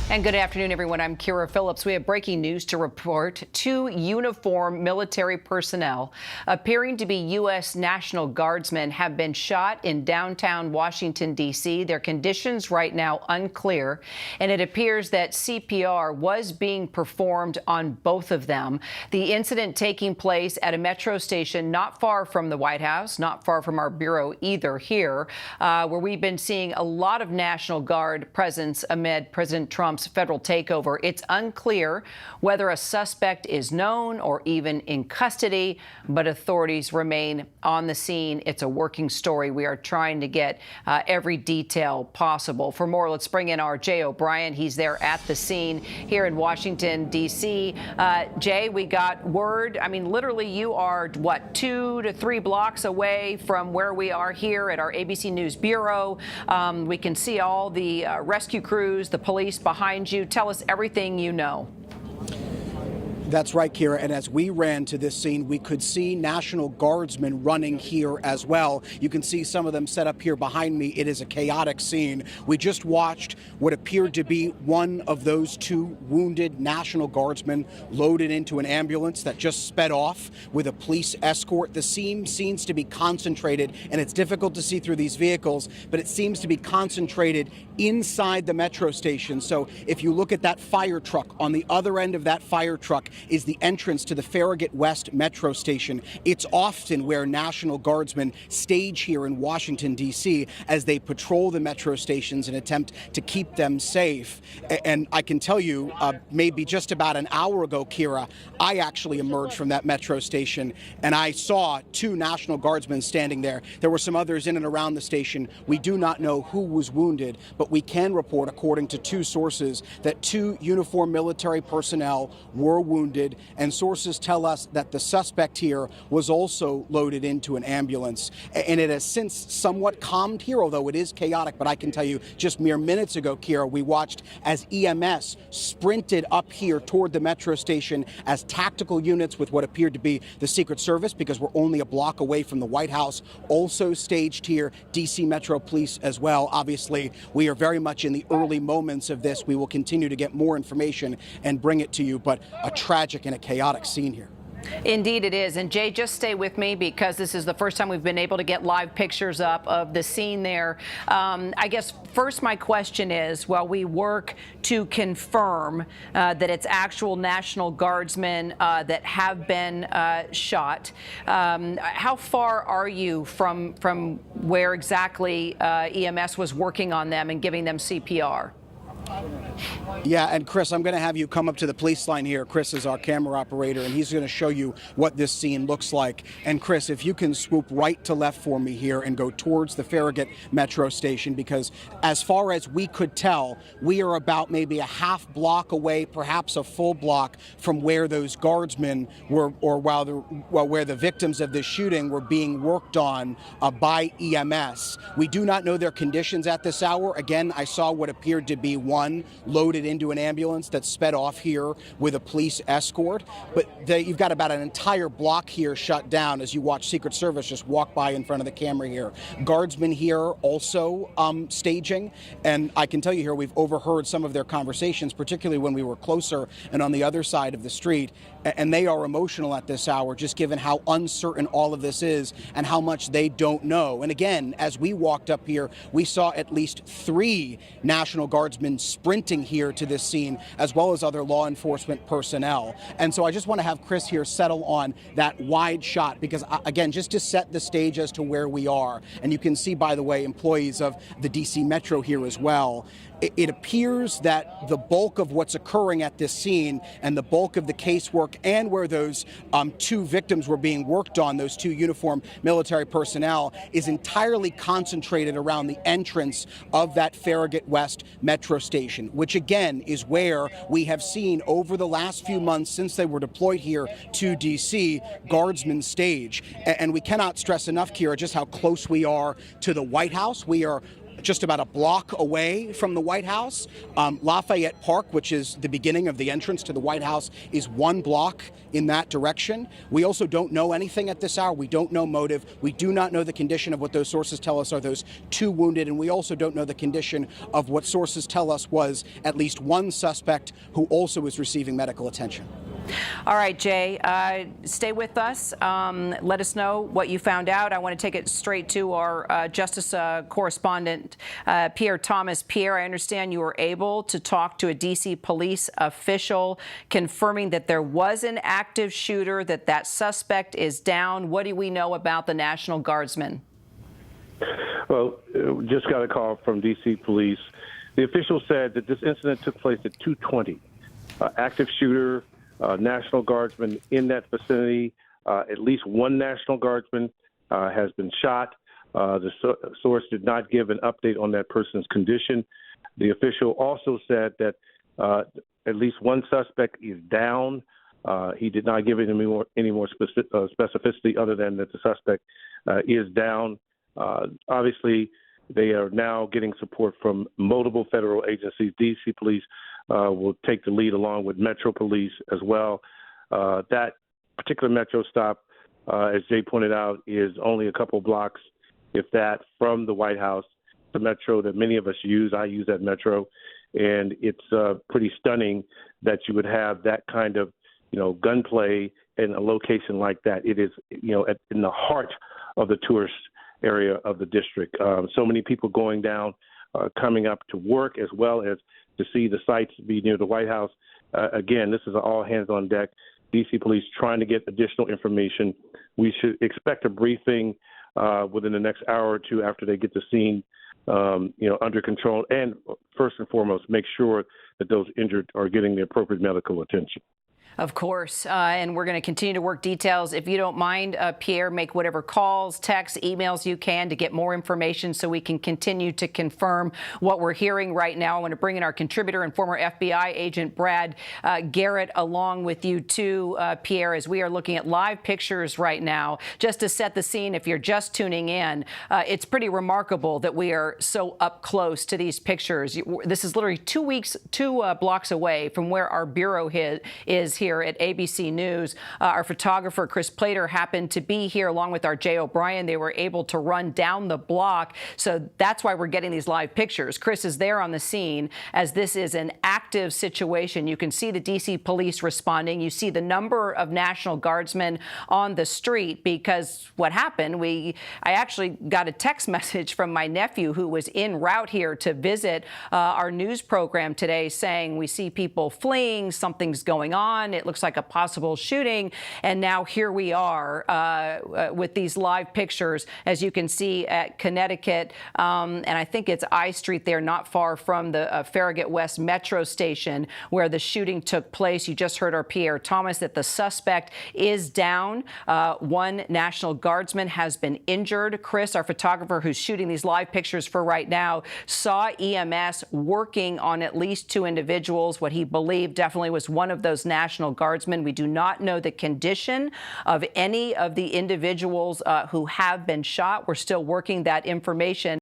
And good afternoon, everyone. I'm Kira Phillips. We have breaking news to report. 2 uniformed military personnel appearing to be U.S. National Guardsmen have been shot in downtown Washington, D.C. Their conditions right now unclear, and it appears that CPR was being performed on both of them. The incident taking place at a metro station not far from the White House, not far from our bureau either here, where we've been seeing a lot of National Guard presence amid President Trump's federal takeover. It's unclear whether a suspect is known or even in custody, but authorities remain on the scene. It's a working story. We are trying to get every detail possible. For more, let's bring in our Jay O'Brien. He's there at the scene here in Washington, D.C. Jay, we got word. I mean, literally, you are, what, 2 to 3 blocks away from where we are here at our ABC News Bureau. We can see all the rescue crews, the police behind you. Tell us everything you know. That's right, Kira. And as we ran to this scene, we could see National Guardsmen running here as well. You can see some of them set up here behind me. It is a chaotic scene. We just watched what appeared to be one of those 2 wounded National Guardsmen loaded into an ambulance that just sped off with a police escort. The scene seems to be concentrated, and it's difficult to see through these vehicles, but it seems to be concentrated inside the metro station. So if you look at that fire truck, on the other end of that fire truck is the entrance to the Farragut West metro station. It's often where National Guardsmen stage here in Washington, D.C. as they patrol the metro stations and attempt to keep them safe. And I can tell you, maybe just about an hour ago, Kira, I actually emerged from that metro station and I saw 2 National Guardsmen standing there. There were some others in and around the station. We do not know who was wounded, but we can report, according to 2 sources, that 2 uniformed military personnel were wounded, and sources tell us that the suspect here was also loaded into an ambulance. And it has since somewhat calmed here, although it is chaotic. But I can tell you, just mere minutes ago, Kira, we watched as EMS sprinted up here toward the metro station as tactical units with what appeared to be the Secret Service, because we're only a block away from the White House, also staged here. DC Metro Police as well. Obviously, we are very much in the early moments of this. We will continue to get more information and bring it to you, but a tragic and a chaotic scene here. Indeed it is. And Jay, just stay with me because this is the first time we've been able to get live pictures up of the scene there. I guess first my question is, while we work to confirm that it's actual National Guardsmen that have been shot, how far are you from where exactly EMS was working on them and giving them CPR? Yeah, and Chris, I'm going to have you come up to the police line here. Chris is our camera operator, and he's going to show you what this scene looks like. And Chris, if you can swoop right to left for me here and go towards the Farragut metro station, because as far as we could tell, we are about maybe a half block away, perhaps a full block from where those guardsmen were, or where the victims of this shooting were being worked on by EMS. We do not know their conditions at this hour. Again, I saw what appeared to be one loaded into an ambulance that sped off here with a police escort. But you've got about an entire block here shut down as you watch Secret Service just walk by in front of the camera here. Guardsmen here also staging. And I can tell you here, we've overheard some of their conversations, particularly when we were closer and on the other side of the street. And they are emotional at this hour, just given how uncertain all of this is and how much they don't know. And again, as we walked up here, we saw at least 3 National Guardsmen sprinting here to this scene, as well as other law enforcement personnel. And so I just want to have Chris here settle on that wide shot, because again, just to set the stage as to where we are. And you can see, by the way, employees of the DC Metro here as well. It appears that the bulk of what's occurring at this scene and the bulk of the casework and where those 2 victims were being worked on, those 2 uniformed military personnel, is entirely concentrated around the entrance of that Farragut West metro station, which again is where we have seen over the last few months since they were deployed here to D.C., Guardsmen stage. And we cannot stress enough, Kira, just how close we are to the White House. We are just about a block away from the White House. Lafayette Park, which is the beginning of the entrance to the White House, is 1 block in that direction. We also don't know anything at this hour. We don't know motive. We do not know the condition of what those sources tell us are those 2 wounded, and we also don't know the condition of what sources tell us was at least 1 suspect who also is receiving medical attention. All right, Jay, stay with us. Let us know what you found out. I want to take it straight to our justice correspondent, Pierre Thomas. Pierre, I understand you were able to talk to a D.C. police official confirming that there was an active shooter, that suspect is down. What do we know about the National Guardsman? Well, just got a call from D.C. police. The official said that this incident took place at 2:20. Active shooter. National Guardsman in that vicinity. At least 1 National Guardsman has been shot. The source did not give an update on that person's condition. The official also said that at least 1 suspect is down. He did not give any more specificity other than that the suspect is down. Obviously, they are now getting support from multiple federal agencies. D.C. police will take the lead along with Metro Police as well. That particular Metro stop, as Jay pointed out, is only a couple blocks, if that, from the White House. The Metro that many of us use. I use that Metro, and it's pretty stunning that you would have that kind of, gunplay in a location like that. It is, in the heart of the tourist area of the district. So many people going down, coming up to work as well as to see the sites be near the White House. Again, this is an all hands on deck. D.C. police trying to get additional information. We should expect a briefing within the next hour or 2 after they get the scene, under control. And first and foremost, make sure that those injured are getting the appropriate medical attention. Of course, and we're going to continue to work details. If you don't mind, Pierre, make whatever calls, texts, emails you can to get more information so we can continue to confirm what we're hearing right now. I want to bring in our contributor and former FBI agent Brad Garrett along with you too, Pierre, as we are looking at live pictures right now. Just to set the scene, if you're just tuning in, it's pretty remarkable that we are so up close to these pictures. This is literally 2 blocks away from where our bureau is here at ABC News. Our photographer, Chris Plater, happened to be here along with our Jay O'Brien. They were able to run down the block. So that's why we're getting these live pictures. Chris is there on the scene as this is an active situation. You can see the D.C. police responding. You see the number of National Guardsmen on the street because what happened, I actually got a text message from my nephew who was en route here to visit our news program today saying we see people fleeing, something's going on. It looks like a possible shooting. And now here we are with these live pictures, as you can see at Connecticut. And I think it's I Street there, not far from the Farragut West Metro station where the shooting took place. You just heard our Pierre Thomas that the suspect is down. 1 National Guardsman has been injured. Chris, our photographer who's shooting these live pictures for right now, saw EMS working on at least 2 individuals. What he believed definitely was one of those National Guardsmen. We do not know the condition of any of the individuals who have been shot. We're still working that information.